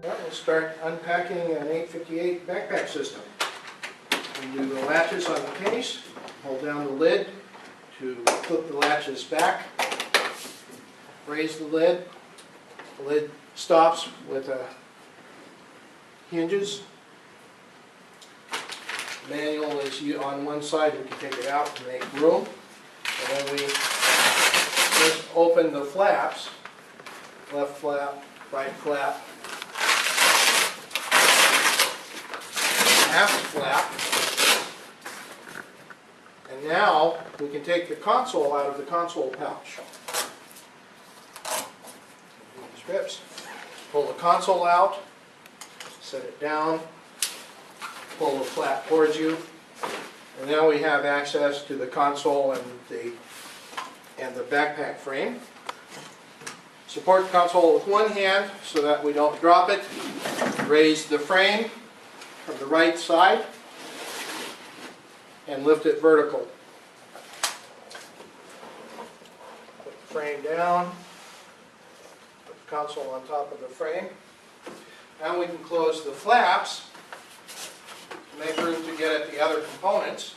Well, we'll start unpacking an 858 backpack system. We'll do the latches on the case, hold down the lid to flip the latches back, raise the lid. The lid stops with hinges. Manual is on one side, we can take it out to make room. And then we just open the flaps, left flap, right flap, half flap. And now we can take the console out of the console pouch. Strips. Pull the console out, set it down, pull the flap towards you, and now we have access to the console and the backpack frame. Support the console with one hand so that we don't drop it. Raise the frame from the right side and lift it vertical. Put the frame down, put the console on top of the frame. Now we can close the flaps to make room to get at the other components.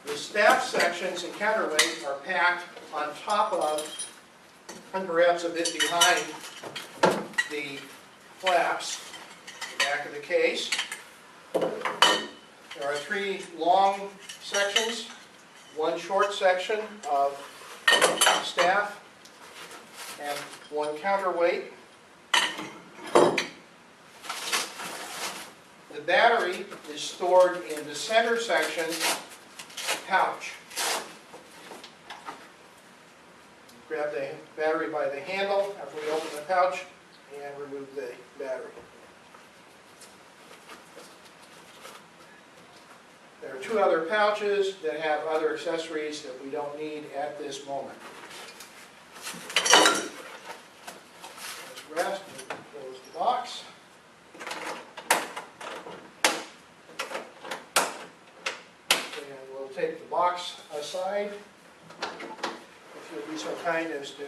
The staff sections and counterweight are packed on top of and perhaps a bit behind the flaps, the back of the case. There are three long sections, one short section of staff, and one counterweight. The battery is stored in the center section pouch. Grab the battery by the handle after we open the pouch and remove the battery. There are two other pouches that have other accessories that we don't need at this moment. Let's rest and close the box. And we'll take the box aside. If you'll be so kind as to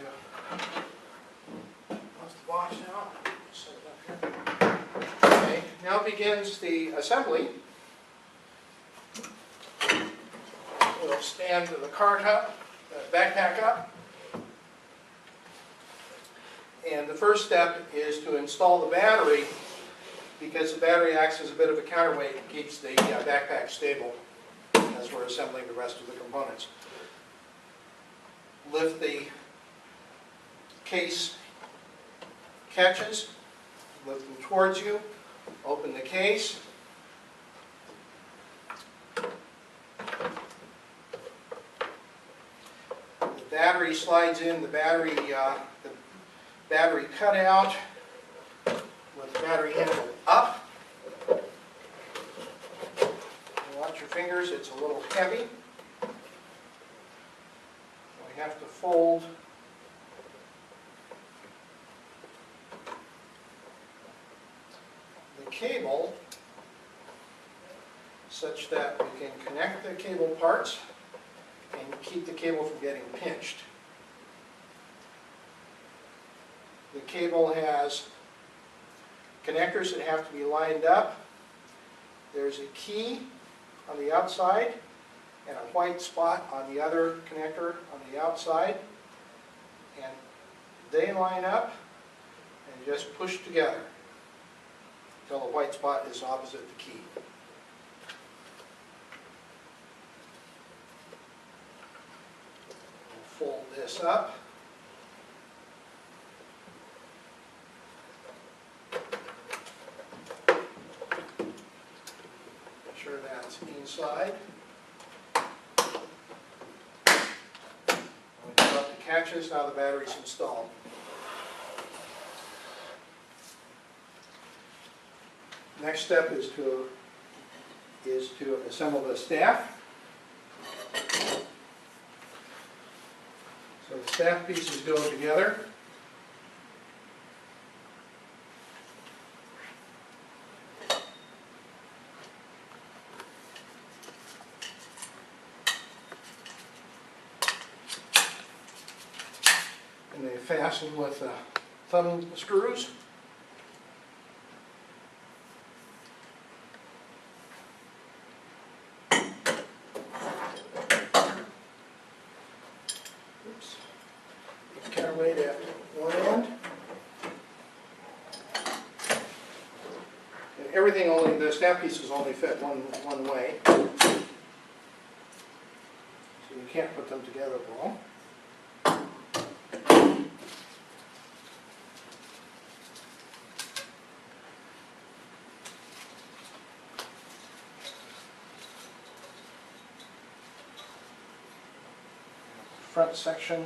close the box now. Set it up here. Okay, now begins the assembly. We'll stand the cart up, the backpack up. And the first step is to install the battery, because the battery acts as a bit of a counterweight and keeps the backpack stable as we're assembling the rest of the components. Lift the case catches, lift them towards you, open the case. The battery slides in, the battery cutout with the battery handle up. Watch your fingers, it's a little heavy. We have to fold the cable such that we can connect the cable parts and keep the cable from getting pinched. The cable has connectors that have to be lined up. There's a key on the outside and a white spot on the other connector on the outside, and they line up and just push together until the white spot is opposite the key. We'll fold this up. Make sure that's inside. Catches, now the battery's installed. Next step is to assemble the staff. So the staff pieces go together. fasten with thumb screws. Oops. Counterweight at one end. And everything only, the snap pieces only fit one way. So you can't put them together wrong. Front section.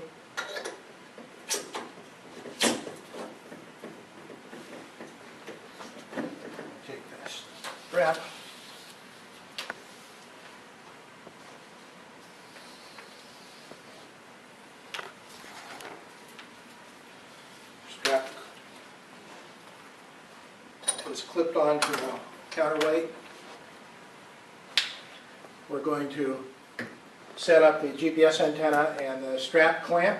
Take this strap. Strap is clipped onto the counterweight. We're going to set up the GPS antenna and the strap clamp,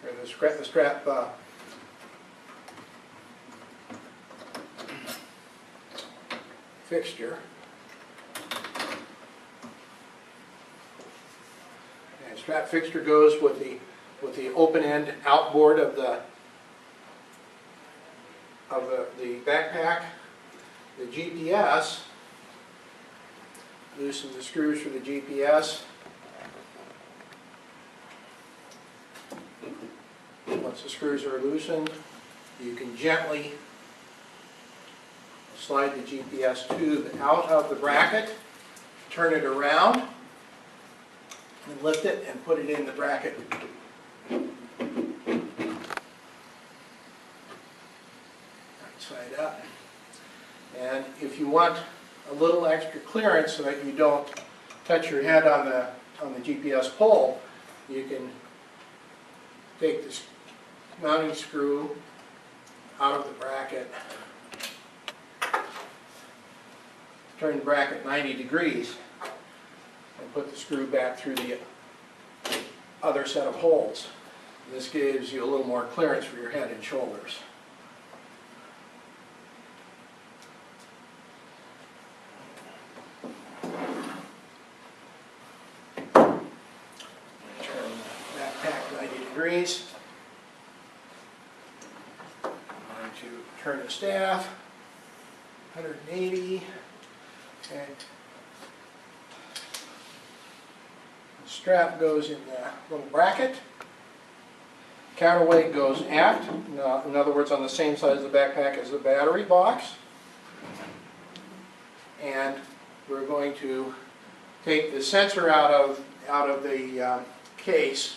or the strap fixture. And strap fixture goes with the open end outboard of the backpack. The GPS, loosen the screws for the GPS. Once the screws are loosened, you can gently slide the GPS tube out of the bracket, turn it around, and lift it and put it in the bracket. Right side up. And if you want a little extra clearance so that you don't touch your head on the GPS pole, you can take this mounting screw out of the bracket, turn the bracket 90 degrees, and put the screw back through the other set of holes. This gives you a little more clearance for your head and shoulders. Turn the backpack 90 degrees. Turn the staff 180, and the strap goes in the little bracket. Counterweight goes aft, in other words on the same side of the backpack as the battery box. And we're going to take the sensor out of the case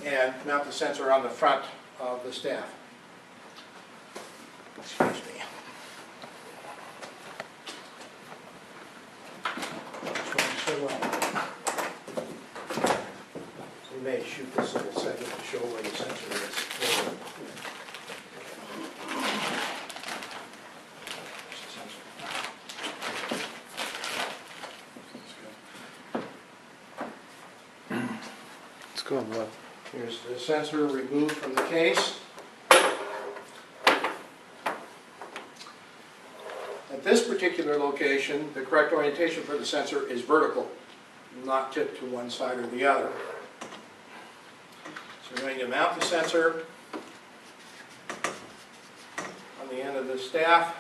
and mount the sensor on the front of the staff. Excuse me. It's going so well. We may shoot this in a second to show where the sensor is. It's going well. Here's the sensor removed from the case. At this particular location, the correct orientation for the sensor is vertical, not tipped to one side or the other. So we're going to mount the sensor on the end of the staff,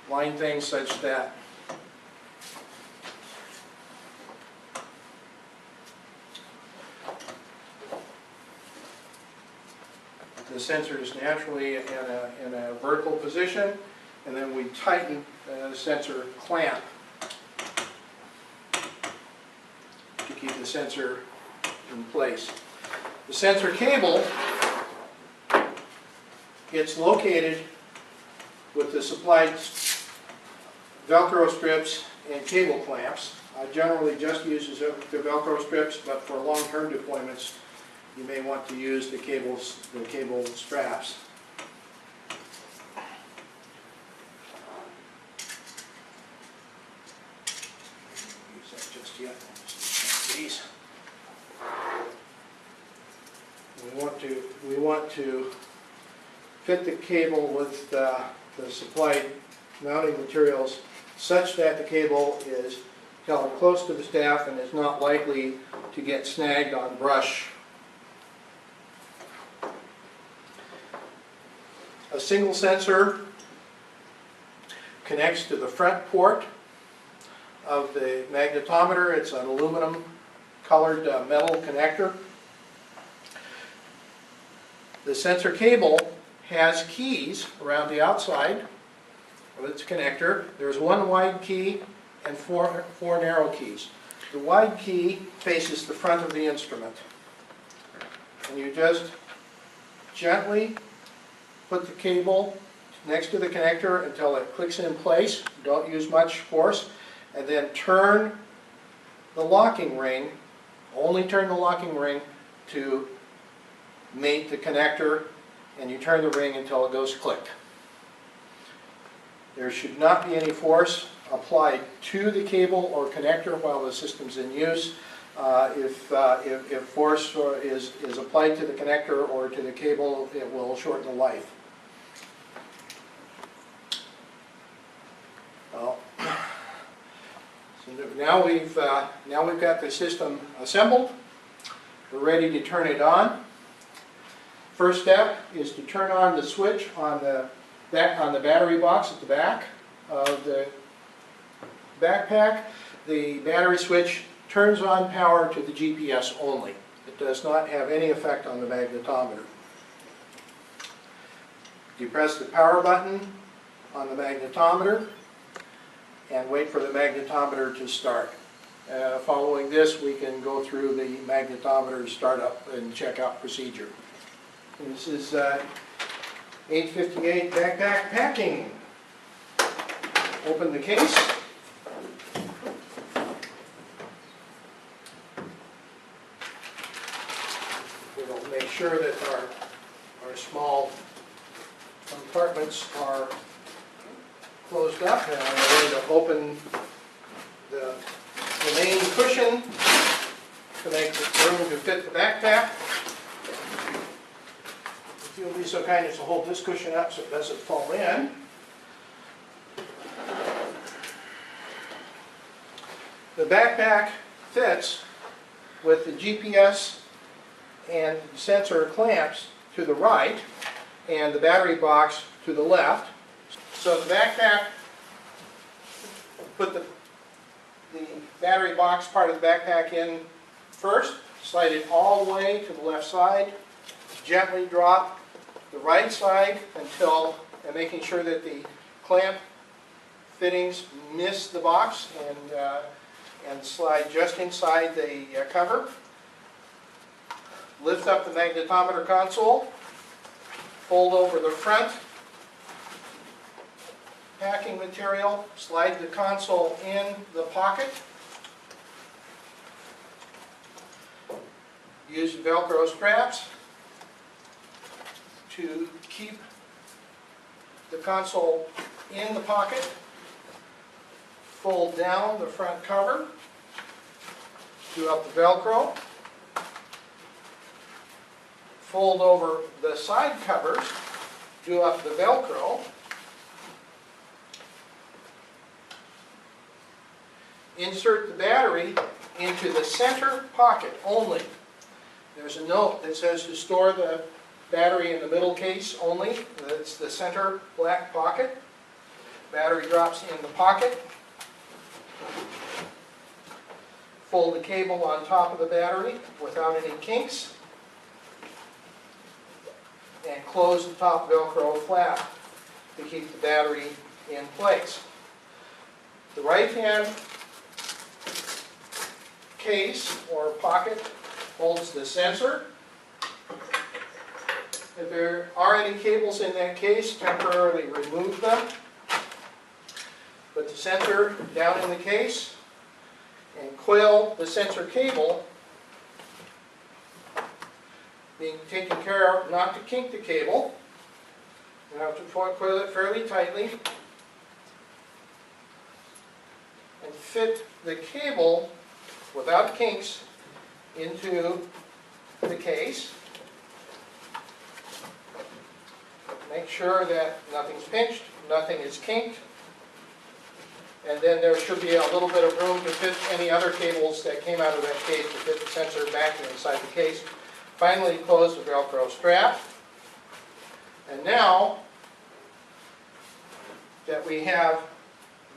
line things such that the sensor is naturally in a vertical position, and then we tighten the sensor clamp to keep the sensor in place. The sensor cable, it's located with the supplied Velcro strips and cable clamps. I generally just use the Velcro strips, but for long-term deployments, you may want to use the cable straps. Use that just yet. Just these. We want to fit the cable with the supplied mounting materials such that the cable is held close to the staff and is not likely to get snagged on brush. A single sensor connects to the front port of the magnetometer. It's an aluminum colored metal connector. The sensor cable has keys around the outside of its connector. There's one wide key and four narrow keys. The wide key faces the front of the instrument. And you just gently put the cable next to the connector until it clicks in place. Don't use much force. And then turn the locking ring, only turn the locking ring to mate the connector, and you turn the ring until it goes click. There should not be any force applied to the cable or connector while the system's in use. If force is applied to the connector or to the cable, it will shorten the life. Well, so now we've got the system assembled. We're ready to turn it on. First step is to turn on the switch on the battery box at the back of the backpack. The battery switch turns on power to the GPS only. It does not have any effect on the magnetometer. You press the power button on the magnetometer and wait for the magnetometer to start. Following this, we can go through the magnetometer startup and checkout procedure. And this is 858 backpack packing. Open the case. We'll make sure that our small compartments are closed up. And I'm going to open the main cushion to make room to fit the backpack. If you'll be so kind as to hold this cushion up so it doesn't fall in. The backpack fits with the GPS and sensor clamps to the right and the battery box to the left. So the backpack, put the battery box part of the backpack in first, slide it all the way to the left side, gently drop the right side until, and making sure that the clamp fittings miss the box, and slide just inside the cover. Lift up the magnetometer console, fold over the front packing material, slide the console in the pocket. Use Velcro straps to keep the console in the pocket. Fold down the front cover, do up the Velcro. Fold over the side covers, do up the Velcro. Insert the battery into the center pocket only. There's a note that says to store the battery in the middle case only. That's the center black pocket. Battery drops in the pocket. Fold the cable on top of the battery without any kinks. And close the top Velcro flap to keep the battery in place. The right-hand case or pocket holds the sensor. If there are any cables in that case, temporarily remove them. Put the sensor down in the case and coil the sensor cable, being taken care of not to kink the cable. You have to coil it fairly tightly and fit the cable without kinks into the case. sure that nothing's pinched, nothing is kinked. And then there should be a little bit of room to fit any other cables that came out of that case to fit the sensor back inside the case. Finally, close the Velcro strap. And now that we have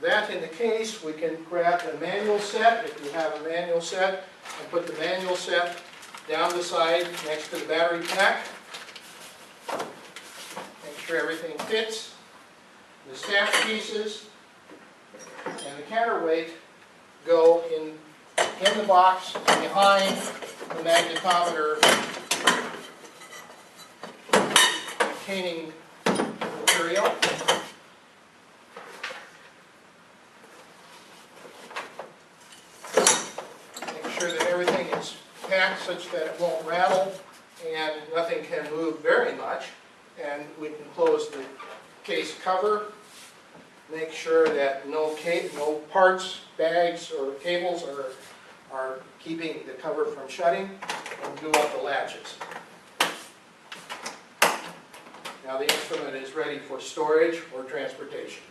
that in the case, we can grab the manual set, if you have a manual set, and put the manual set down the side next to the battery pack. Make sure everything fits. The staff pieces and the counterweight go in the box behind the magnetometer containing material. Make sure that everything is packed such that it won't rattle and nothing can move very much. And we can close the case cover. Make sure that no parts, bags, or cables are keeping the cover from shutting, and glue up the latches. Now the instrument is ready for storage or transportation.